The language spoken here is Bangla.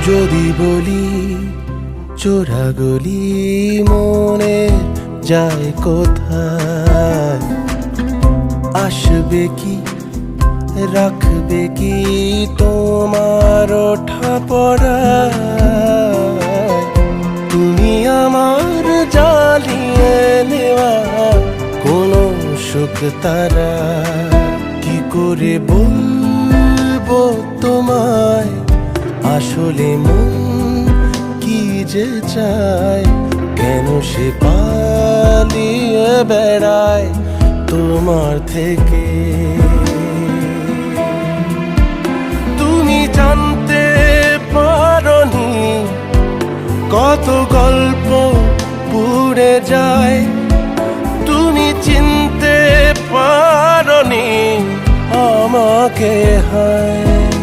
যদি বলি চোরা গলি মনে যায় কোথায়, আসবে কি রাখবে কি তোমার ওঠা পড়ায়? তুমি আমার জ্বালিয়ে নেওয়া কোনো সুখ তারা, কি করে বলবো তোমায় আসলে মন কি যে চায়? কেন সে পালিয়ে বেড়ায় তোমার থেকে? তুমি জানতে পারোনি কত গল্প পুড়ে যায়, তুমি চিনতে পারোনি আমাকে, হায়